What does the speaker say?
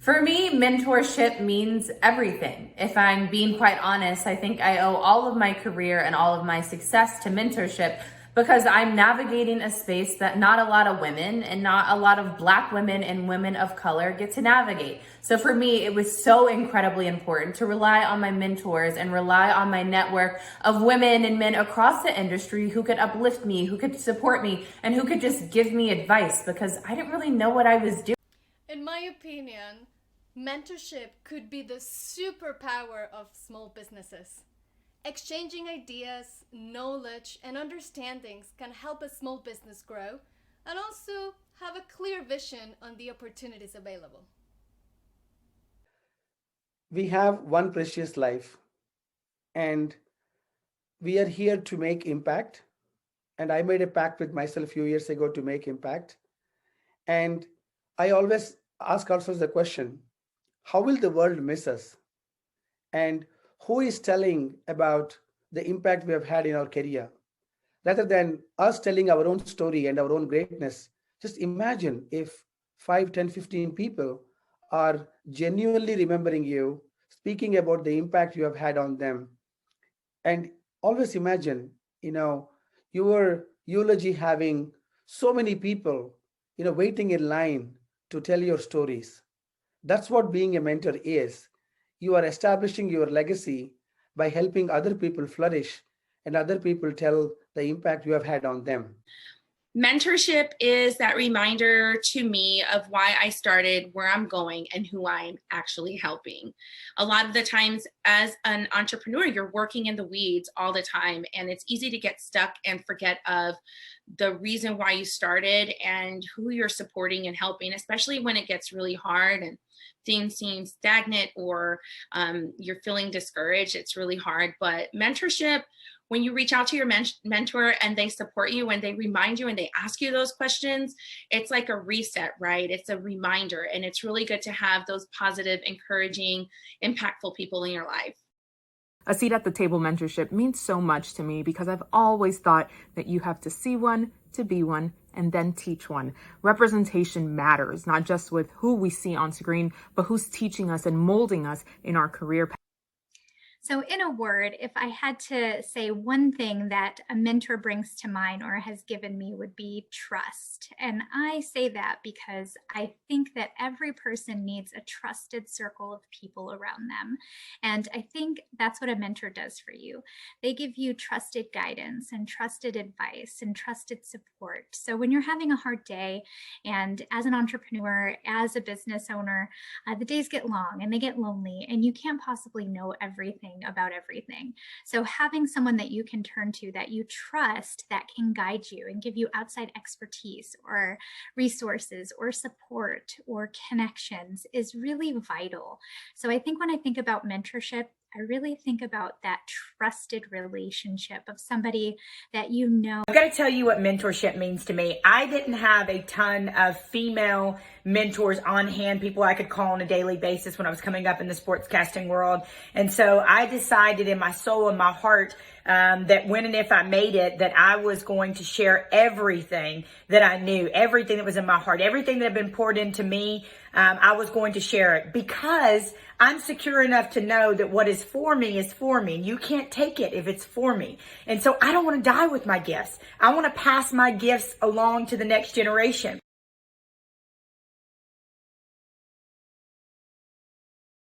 For me, mentorship means everything. If I'm being quite honest, I think I owe all of my career and all of my success to mentorship because I'm navigating a space that not a lot of women and not a lot of Black women and women of color get to navigate. So for me, it was so incredibly important to rely on my mentors and rely on my network of women and men across the industry who could uplift me, who could support me, and who could just give me advice because I didn't really know what I was doing. In my opinion, mentorship could be the superpower of small businesses. Exchanging ideas, knowledge, and understandings can help a small business grow and also have a clear vision on the opportunities available. We have one precious life, and we are here to make impact. And I made a pact with myself a few years ago to make impact. And I always ask ourselves the question, how will the world miss us? And who is telling about the impact we have had in our career? Rather than us telling our own story and our own greatness, just imagine if 5, 10, 15 people are genuinely remembering you, speaking about the impact you have had on them. And always imagine, your eulogy having so many people, waiting in line to tell your stories. That's what being a mentor is. You are establishing your legacy by helping other people flourish and other people tell the impact you have had on them. Mentorship is that reminder to me of why I started, where I'm going, and who I'm actually helping. A lot of the times as an entrepreneur, you're working in the weeds all the time, and it's easy to get stuck and forget of the reason why you started and who you're supporting and helping, especially when it gets really hard and things seem stagnant or you're feeling discouraged. It's really hard. But mentorship, when you reach out to your mentor and they support you and they remind you and they ask you those questions, it's like a reset, right? It's a reminder. And it's really good to have those positive, encouraging, impactful people in your life. A seat at the table mentorship means so much to me because I've always thought that you have to see one, to be one, and then teach one. Representation matters, not just with who we see on screen, but who's teaching us and molding us in our career path. So in a word, if I had to say one thing that a mentor brings to mind or has given me would be trust. And I say that because I think that every person needs a trusted circle of people around them. And I think that's what a mentor does for you. They give you trusted guidance and trusted advice and trusted support. So when you're having a hard day, and as an entrepreneur, as a business owner, the days get long and they get lonely and you can't possibly know everything about everything. So having someone that you can turn to that you trust that can guide you and give you outside expertise or resources or support or connections is really vital. So I think when I think about mentorship, I really think about that trusted relationship of somebody that you know. I've got to tell you what mentorship means to me. I didn't have a ton of female mentors on hand, people I could call on a daily basis when I was coming up in the sportscasting world. And so I decided in my soul and my heart that when and if I made it, that I was going to share everything that I knew, everything that was in my heart, everything that had been poured into me. I was going to share it because I'm secure enough to know that what is for me is for me. And you can't take it if it's for me. And so I don't want to die with my gifts. I want to pass my gifts along to the next generation.